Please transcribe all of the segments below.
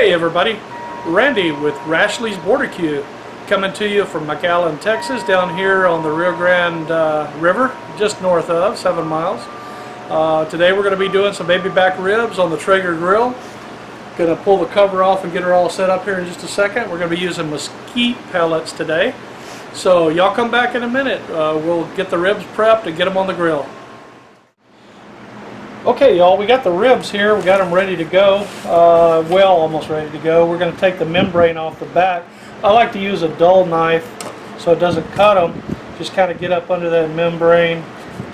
Hey everybody, Randy with Rashley's BBQ coming to you from McAllen, Texas, down here on the Rio Grande River, just north of 7 miles. Today we're going to be doing some baby back ribs on the Traeger grill. Going to pull the cover off and get her all set up here in just a second. We're going to be using mesquite pellets today. So y'all come back in a minute. We'll get the ribs prepped and get them on the grill. Okay y'all, we got the ribs here, we got them ready to go, well almost ready to go. We're going to take the membrane off the back. I like to use a dull knife so it doesn't cut them. Just kind of get up under that membrane,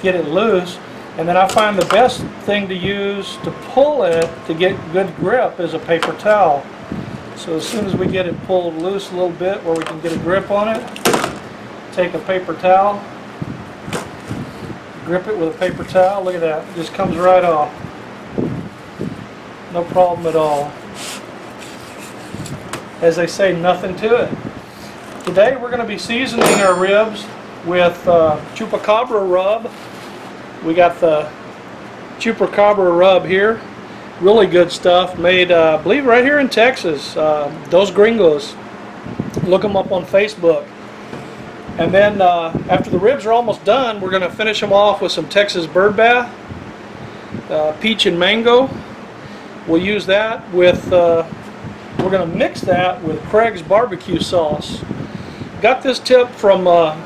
get it loose, and then I find the best thing to use to pull it to get good grip is a paper towel. So as soon as we get it pulled loose a little bit where we can get a grip on it, take a paper towel, grip it with a paper towel. Look at that, it just comes right off. No problem at all. As they say, nothing to it. Today we're going to be seasoning our ribs with Chupacabra rub. We got the Chupacabra rub here. Really good stuff, made I believe right here in Texas. Those gringos. Look them up on Facebook. And then after the ribs are almost done, we're going to finish them off with some Texas bird bath, peach and mango. We'll use that with, we're going to mix that with Craigs BBQ sauce. Got this tip from a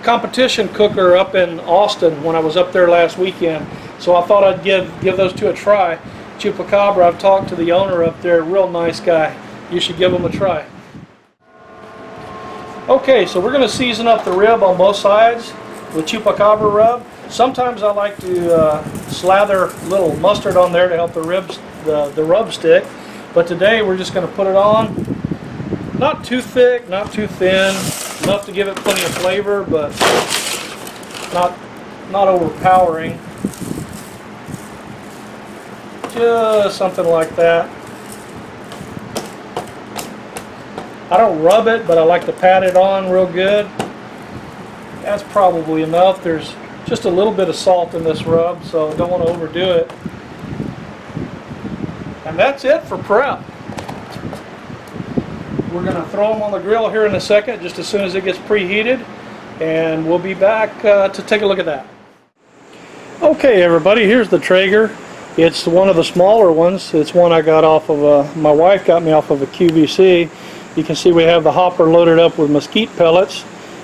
competition cooker up in Austin when I was up there last weekend. So I thought I'd give those two a try. Chupacabra, I've talked to the owner up there, real nice guy. You should give them a try. Okay, so we're going to season up the rib on both sides with Chupacabra rub. Sometimes I like to slather a little mustard on there to help the ribs, the rub stick. But today we're just going to put it on. Not too thick, not too thin. Enough to give it plenty of flavor, but not overpowering. Just something like that. I don't rub it, but I like to pat it on real good. That's probably enough. There's just a little bit of salt in this rub, so don't want to overdo it. And that's it for prep. We're going to throw them on the grill here in a second, just as soon as it gets preheated, and we'll be back to take a look at that. Okay everybody, here's the Traeger. It's one of the smaller ones. It's one I got off of, my wife got me off of a QVC. You can see we have the hopper loaded up with mesquite pellets.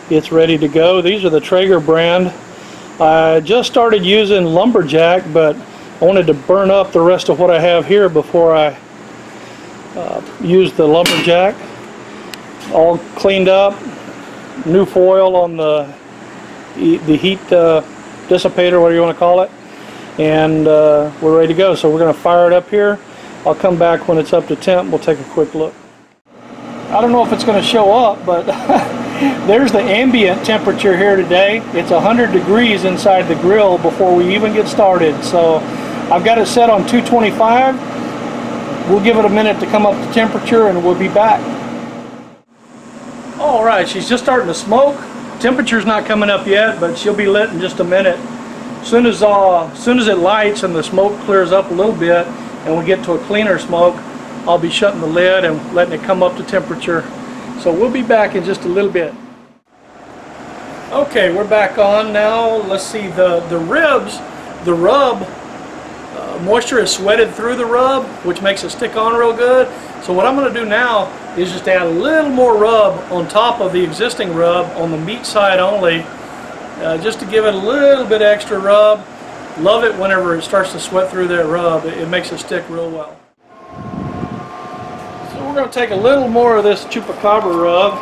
It's ready to go. These are the Traeger brand. I just started using Lumberjack, but I wanted to burn up the rest of what I have here before I use the Lumberjack. All cleaned up, new foil on the heat dissipator, whatever you want to call it, and we're ready to go. So we're going to fire it up here. I'll come back when it's up to temp. We'll take a quick look. I don't know if it's going to show up, but there's the ambient temperature here today. It's 100 degrees inside the grill before we even get started. So I've got it set on 225. We'll give it a minute to come up to temperature and we'll be back. Alright, she's just starting to smoke. Temperature's not coming up yet, but she'll be lit in just a minute. As soon as it lights and the smoke clears up a little bit and we get to a cleaner smoke, I'll be shutting the lid and letting it come up to temperature. So we'll be back in just a little bit. Okay, we're back on now. Let's see, the ribs, the rub, moisture is sweated through the rub, which makes it stick on real good. So what I'm going to do now is just add a little more rub on top of the existing rub on the meat side only, just to give it a little bit extra rub. Love it whenever it starts to sweat through that rub. It makes it stick real well. We're going to take a little more of this Chupacabra rub.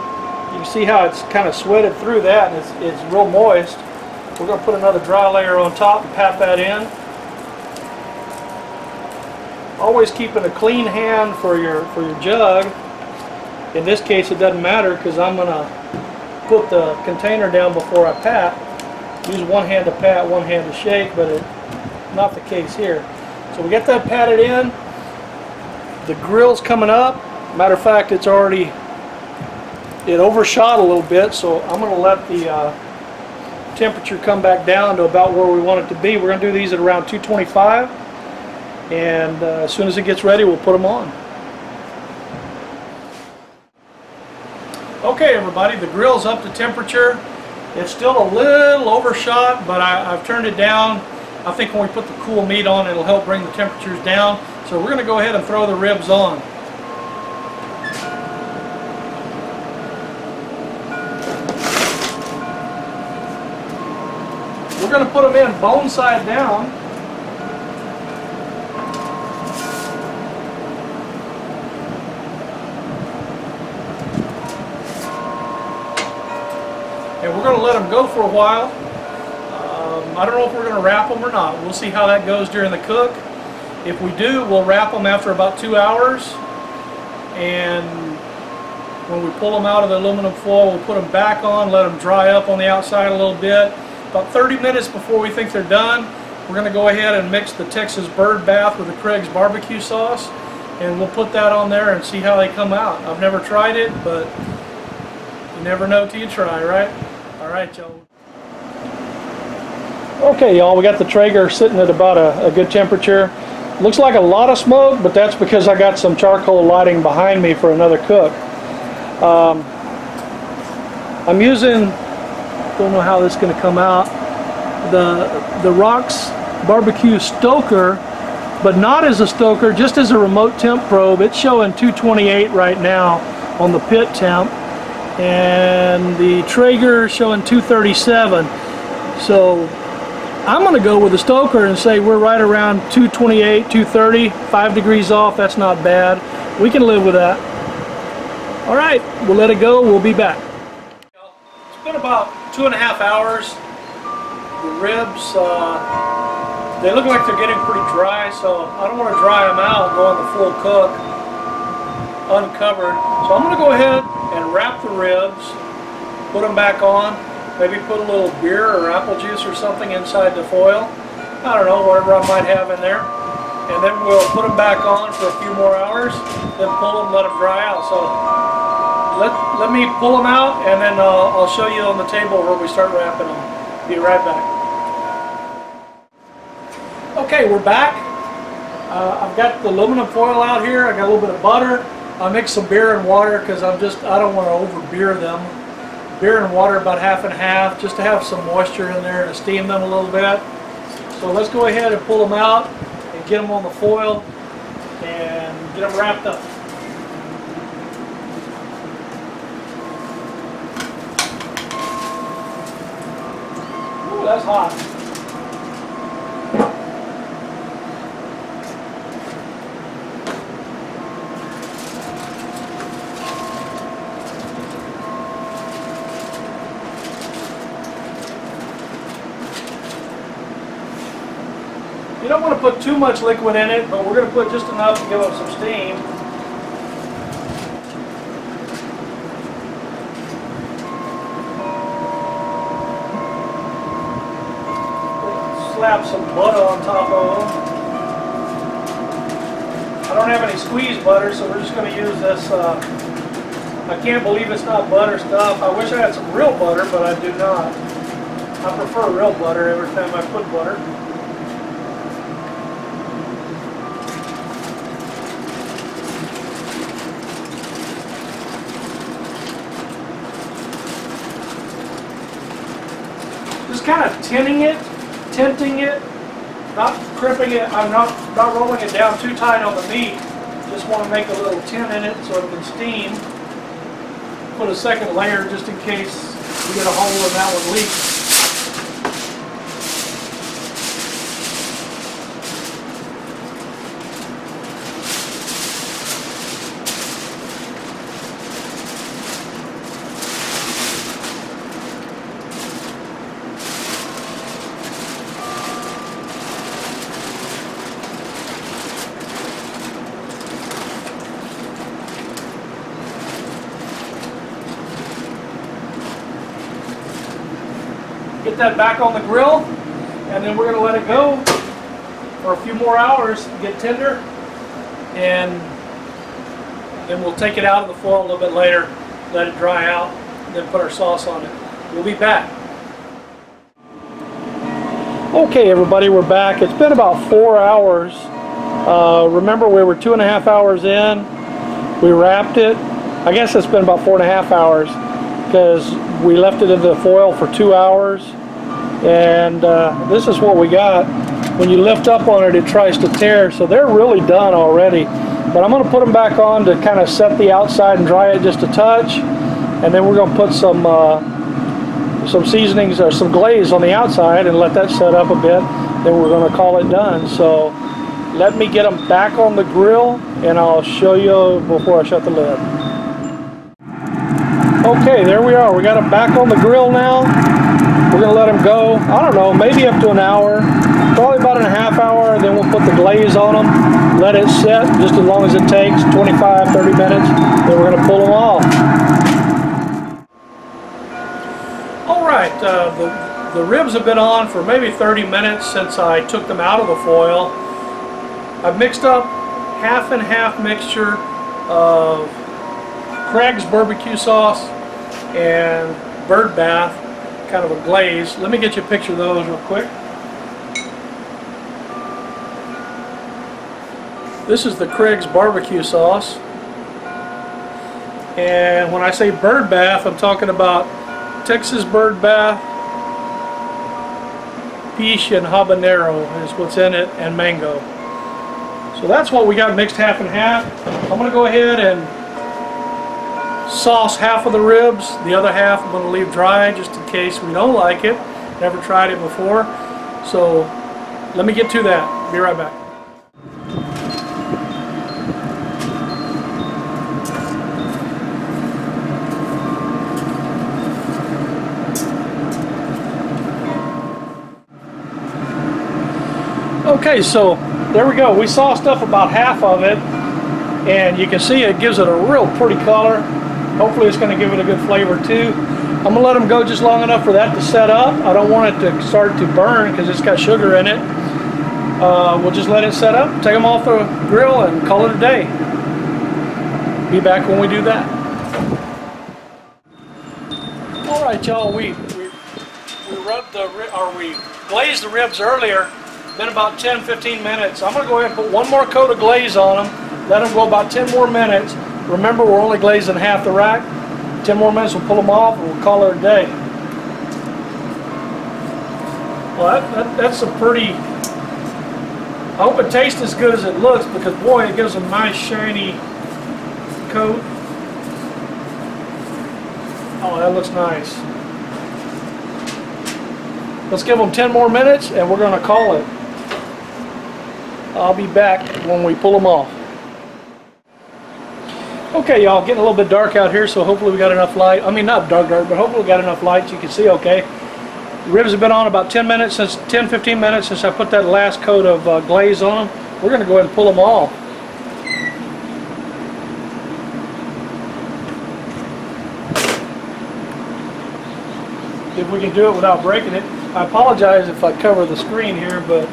You can see how it's kind of sweated through that, and it's real moist. We're going to put another dry layer on top and pat that in. Always keeping a clean hand for your jug. In this case it doesn't matter because I'm going to put the container down before I pat. Use one hand to pat, one hand to shake, but it's not the case here. So we get that patted in. The grill's coming up. Matter of fact, it overshot a little bit, so I'm going to let the temperature come back down to about where we want it to be. We're going to do these at around 225, and as soon as it gets ready, we'll put them on. Okay everybody, the grill's up to temperature. It's still a little overshot, but I've turned it down. I think when we put the cool meat on, it'll help bring the temperatures down. So we're going to go ahead and throw the ribs on. We're going to put them in bone side down. And we're going to let them go for a while. I don't know if we're going to wrap them or not. We'll see how that goes during the cook. If we do, we'll wrap them after about 2 hours. And when we pull them out of the aluminum foil, we'll put them back on, let them dry up on the outside a little bit. About 30 minutes before we think they're done, we're going to go ahead and mix the Texas bird bath with the Craigs BBQ sauce. And we'll put that on there and see how they come out. I've never tried it, but you never know till you try, right? All right, y'all. Okay, y'all, we got the Traeger sitting at about a good temperature. Looks like a lot of smoke, but that's because I got some charcoal lighting behind me for another cook. I'm using, don't know how this is going to come out, the Rock's barbecue stoker, but not as a stoker, just as a remote temp probe. It's showing 228 right now on the pit temp, and the Traeger showing 237. So I'm going to go with the stoker and say we're right around 228, 230, 5 degrees off. That's not bad. We can live with that. All right, we'll let it go. We'll be back. It's been about 2.5 hours. The ribs, they look like they're getting pretty dry, so I don't want to dry them out going the full cook uncovered. So I'm going to go ahead and wrap the ribs, put them back on. Maybe put a little beer or apple juice or something inside the foil. I don't know, whatever I might have in there. And then we'll put them back on for a few more hours, then pull them, let them dry out. So let me pull them out, and then I'll show you on the table where we start wrapping them. Be right back. Okay, we're back. I've got the aluminum foil out here. I got a little bit of butter. I mixed some beer and water because I don't want to over beer them. Beer and water about half and half, just to have some moisture in there to steam them a little bit. So let's go ahead and pull them out and get them on the foil and get them wrapped up. Ooh, that's hot. You don't want to put too much liquid in it, but we're going to put just enough to give them some steam. Slap some butter on top of them. I don't have any squeezed butter, so we're just going to use this. I can't believe it's not butter stuff. I wish I had some real butter, but I do not. I prefer real butter every time I put butter. Kind of tinting it, not crimping it. I'm not rolling it down too tight on the meat. Just want to make a little tint in it so it can steam. Put a second layer just in case we get a hole and that one leaks. Get that back on the grill, and then we're going to let it go for a few more hours to get tender, and then we'll take it out of the foil a little bit later, let it dry out, and then put our sauce on it. We'll be back. Okay everybody, we're back. It's been about 4 hours. Remember, we were 2.5 hours in. We wrapped it, I guess it's been about 4.5 hours because we left it in the foil for 2 hours. And this is what we got. When you lift up on it, it tries to tear. So they're really done already. But I'm going to put them back on to kind of set the outside and dry it just a touch. And then we're going to put some seasonings or some glaze on the outside and let that set up a bit. Then we're going to call it done. So let me get them back on the grill and I'll show you before I shut the lid. Okay, there we are. We got them back on the grill now. We're going to let them go, I don't know, maybe up to an hour, probably about a half hour, then we'll put the glaze on them, let it set just as long as it takes, 25, 30 minutes, then we're going to pull them off. Alright, the ribs have been on for maybe 30 minutes since I took them out of the foil. I've mixed up half and half mixture of Craigs BBQ sauce and bird bath, kind of a glaze. Let me get you a picture of those real quick. This is the Craigs barbecue sauce, and when I say bird bath, I'm talking about Texas bird bath, peach and habanero is what's in it, and mango. So that's what we got mixed half and half. I'm going to go ahead and sauce half of the ribs, the other half I'm going to leave dry just in case we don't like it. Never tried it before. So let me get to that. Be right back. Okay, so there we go. We sauced up about half of it, and you can see it gives it a real pretty color. Hopefully it's going to give it a good flavor too. I'm going to let them go just long enough for that to set up. I don't want it to start to burn because it's got sugar in it. We'll just let it set up, take them off the grill, and call it a day. Be back when we do that. Alright y'all, we glazed the ribs earlier. Been about 10-15 minutes. I'm going to go ahead and put one more coat of glaze on them. Let them go about 10 more minutes. Remember, we're only glazing half the rack. 10 more minutes, we'll pull them off and we'll call it a day. Well, that's a pretty... I hope it tastes as good as it looks because, boy, it gives a nice shiny coat. Oh, that looks nice. Let's give them 10 more minutes and we're going to call it. I'll be back when we pull them off. Okay, y'all, getting a little bit dark out here, so hopefully we got enough light. I mean, not dark, but hopefully we got enough light so you can see okay. The ribs have been on about 10-15 minutes since I put that last coat of glaze on them. We're going to go ahead and pull them off. If we can do it without breaking it. I apologize if I cover the screen here, but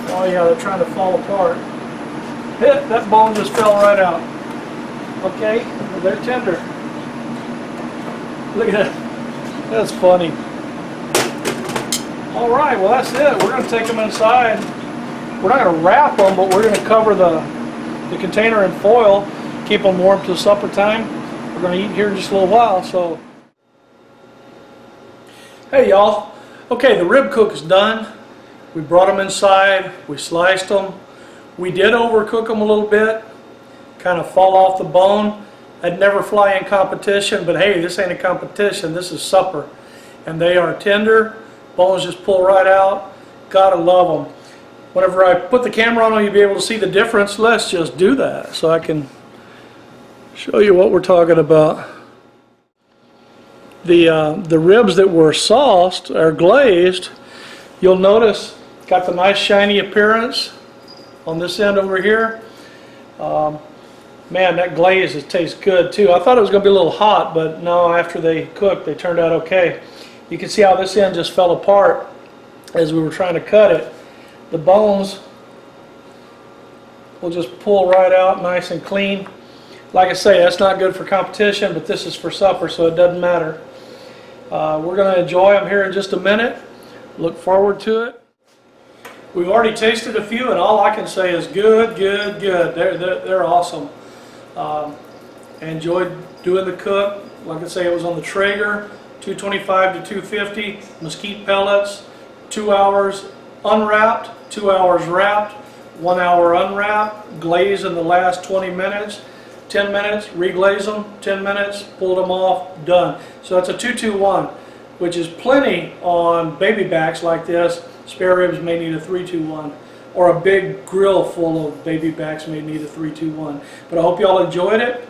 oh yeah, they're trying to fall apart. That bone just fell right out. Okay, they're tender. Look at that. That's funny. All right, well that's it. We're going to take them inside. We're not going to wrap them, but we're going to cover the container in foil, keep them warm till supper time. We're going to eat here in just a little while. So, hey y'all. Okay, the rib cook is done. We brought them inside, we sliced them. We did overcook them a little bit, kind of fall off the bone. I'd never fly in competition, but hey, this ain't a competition, this is supper. And they are tender, bones just pull right out. Gotta love them. Whenever I put the camera on them, you'll be able to see the difference. Let's just do that so I can show you what we're talking about. The ribs that were sauced or glazed, you'll notice got the nice shiny appearance on this end over here. Man, that glaze tastes good too. I thought it was going to be a little hot, but no, after they cooked, they turned out okay. You can see how this end just fell apart as we were trying to cut it. The bones will just pull right out nice and clean. Like I say, that's not good for competition, but this is for supper, so it doesn't matter. We're going to enjoy them here in just a minute. Look forward to it. We've already tasted a few, and all I can say is good, good, good. They're awesome. Enjoyed doing the cook. Like I say, it was on the Traeger, 225 to 250, mesquite pellets, 2 hours unwrapped, 2 hours wrapped, 1 hour unwrapped, glaze in the last 20 minutes, 10 minutes, reglaze them, 10 minutes, pulled them off, done. So that's a 2-2-1, which is plenty on baby backs like this. Spare ribs may need a 3-2-1, or a big grill full of baby backs may need a 3-2-1. But I hope y'all enjoyed it.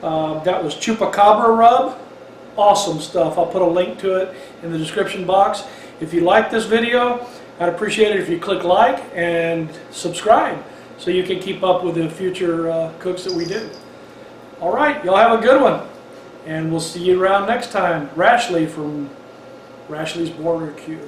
That was Chupacabra rub. Awesome stuff. I'll put a link to it in the description box. If you like this video, I'd appreciate it if you click like and subscribe so you can keep up with the future cooks that we do. Alright, y'all have a good one. And we'll see you around next time. Rashley from Rashley's BBQ.